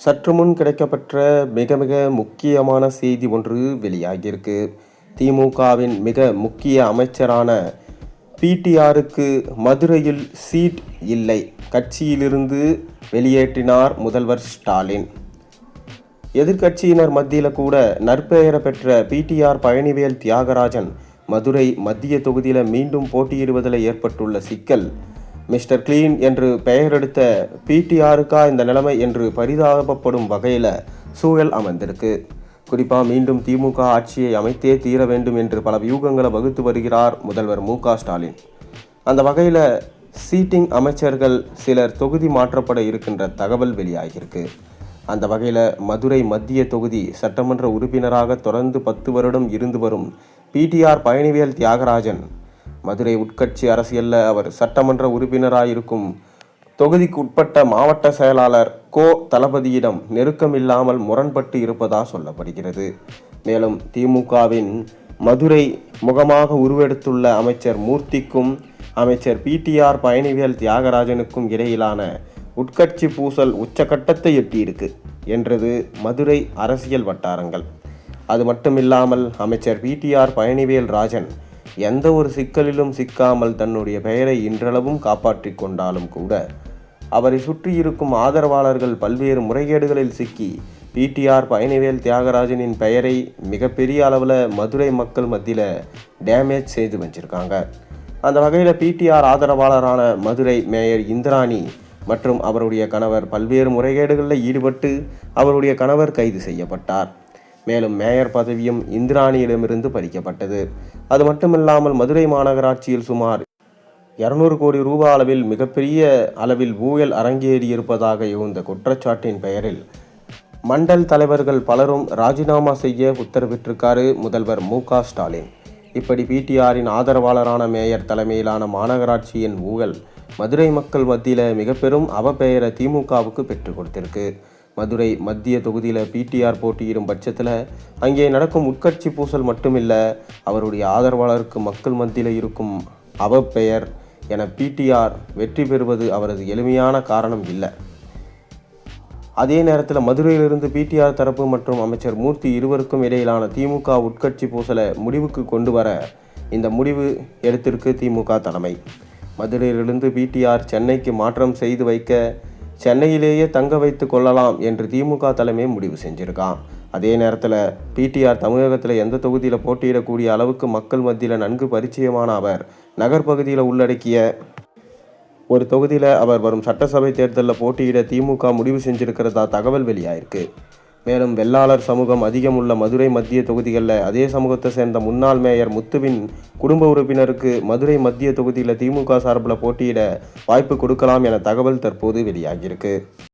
சற்று முன் கிடைக்கப்பெற்ற மிக மிக முக்கியமான செய்தி ஒன்று வெளியாகியிருக்கு. திமுகவின் மிக முக்கிய அமைச்சரான பிடிஆருக்கு மதுரையில் சீட் இல்லை, கட்சியிலிருந்து வெளியேற்றினார் முதல்வர் ஸ்டாலின். எதிர்க்கட்சியினர் மத்தியில் கூட நற்பெயரை பெற்ற பிடிஆர் பழனிவேல் தியாகராஜன் மதுரை மத்திய தொகுதியில் மீண்டும் போட்டியிடுவதில் ஏற்பட்டுள்ள சிக்கல், மிஸ்டர் கிளீன் என்று பெயர் எடுத்த பிடிஆருக்கா இந்த நிலைமை என்று பரிதாபப்படும் வகையில் சூழல் அமைந்திருக்கு. குறிப்பாக மீண்டும் திமுக ஆட்சியை அமைத்தே தீர வேண்டும் என்று பல வியூகங்களை வகுத்து வருகிறார் முதல்வர் மு.க.ஸ்டாலின். அந்த வகையில் சீட்டிங் அமைச்சர்கள் சிலர் தொகுதி மாற்றப்பட இருக்கின்ற தகவல் வெளியாகியிருக்கு. அந்த வகையில் மதுரை மத்திய தொகுதி சட்டமன்ற உறுப்பினராக தொடர்ந்து 10 வருடம் இருந்து வரும் பிடிஆர் பழனிவேல் தியாகராஜன் மதுரை உட்கட்சி அரசியலில் அவர் சட்டமன்ற உறுப்பினராயிருக்கும் தொகுதிக்கு உட்பட்ட மாவட்ட செயலாளர் கோ தளபதியிடம் நெருக்கம் இல்லாமல் முரண்பட்டு இருப்பதாக சொல்லப்படுகிறது. மேலும் திமுகவின் மதுரை முகமாக உருவெடுத்துள்ள அமைச்சர் மூர்த்திக்கும் அமைச்சர் பிடிஆர் பழனிவேல் தியாகராஜனுக்கும் இடையிலான உட்கட்சி பூசல் உச்சகட்டத்தை எட்டியிருக்கு என்றது மதுரை அரசியல் வட்டாரங்கள். அது மட்டுமில்லாமல் அமைச்சர் பிடிஆர் பழனிவேல் ராஜன் எந்த ஒரு சிக்கலிலும் சிக்காமல் தன்னுடைய பெயரை இன்றளவும் காப்பாற்றி கொண்டாலும் கூட அவரை சுற்றி இருக்கும் ஆதரவாளர்கள் பல்வேறு முறைகேடுகளில் சிக்கி பிடிஆர் பழனிவேல் தியாகராஜனின் பெயரை மிகப்பெரிய அளவில் மதுரை மக்கள் மத்தியில் டேமேஜ் செய்து வச்சிருக்காங்க. அந்த வகையில் பிடிஆர் ஆதரவாளரான மதுரை மேயர் இந்திராணி மற்றும் அவருடைய கணவர் பல்வேறு முறைகேடுகளில் ஈடுபட்டு அவருடைய கணவர் கைது செய்யப்பட்டார். மேலும் மேயர் பதவியும் இந்திராணியிடமிருந்து பறிக்கப்பட்டது. அது மட்டுமில்லாமல் மதுரை மாநகராட்சியில் சுமார் 200 கோடி ரூபாய் அளவில் மிகப்பெரிய அளவில் ஊழல் அரங்கேறியிருப்பதாக எழுந்த குற்றச்சாட்டின் பெயரில் மண்டல் தலைவர்கள் பலரும் ராஜினாமா செய்ய உத்தரவிட்டிருக்காரு முதல்வர் மு.க.ஸ்டாலின். இப்படி பிடிஆரின் ஆதரவாளரான மேயர் தலைமையிலான மாநகராட்சியின் ஊழல் மதுரை மக்கள் மத்தியில் மிக பெரும் அவப்பெயரை திமுகவுக்கு பெற்றுக் கொடுத்திருக்கு. மதுரை மத்திய தொகுதியில் பிடிஆர் போட்டியிடும் பட்சத்தில் அங்கே நடக்கும் உட்கட்சி பூசல் மட்டுமில்லை, அவருடைய ஆதரவாளருக்கு மக்கள் மத்தியில் இருக்கும் அவப்பெயர் என பிடிஆர் வெற்றி பெறுவது அவரது எளிமையான காரணம் இல்லை. அதே நேரத்தில் மதுரையிலிருந்து பிடிஆர் தரப்பு மற்றும் அமைச்சர் மூர்த்தி இருவருக்கும் இடையிலான திமுக உட்கட்சி பூசலை முடிவுக்கு கொண்டு வர இந்த முடிவு எடுத்திருக்கு திமுக தலைமை. மதுரையிலிருந்து பிடிஆர் சென்னைக்கு மாற்றம் செய்து வைக்க சென்னையிலேயே தங்க வைத்து கொள்ளலாம் என்று திமுக தலைமை முடிவு செஞ்சிருக்கான். அதே நேரத்தில் பிடிஆர் தமிழகத்தில் எந்த தொகுதியில் போட்டியிடக்கூடிய அளவுக்கு மக்கள் மத்தியில் நன்கு பரிச்சயமான அவர் நகர்பகுதியில் உள்ளடக்கிய ஒரு தொகுதியில் அவர் வரும் சட்டசபை தேர்தலில் போட்டியிட திமுக முடிவு செஞ்சிருக்கிறதா தகவல் வெளியாயிருக்கு. மேலும் வெள்ளாளர் சமூகம் அதிகம் உள்ள மதுரை மத்திய தொகுதிகளில் அதே சமூகத்தை சேர்ந்த முன்னாள் மேயர் முத்துவின் குடும்ப உறுப்பினருக்கு மதுரை மத்திய தொகுதியில் திமுக சார்பில் போட்டியிட வாய்ப்பு கொடுக்கலாம் என தகவல் தற்போது வெளியாகியிருக்கு.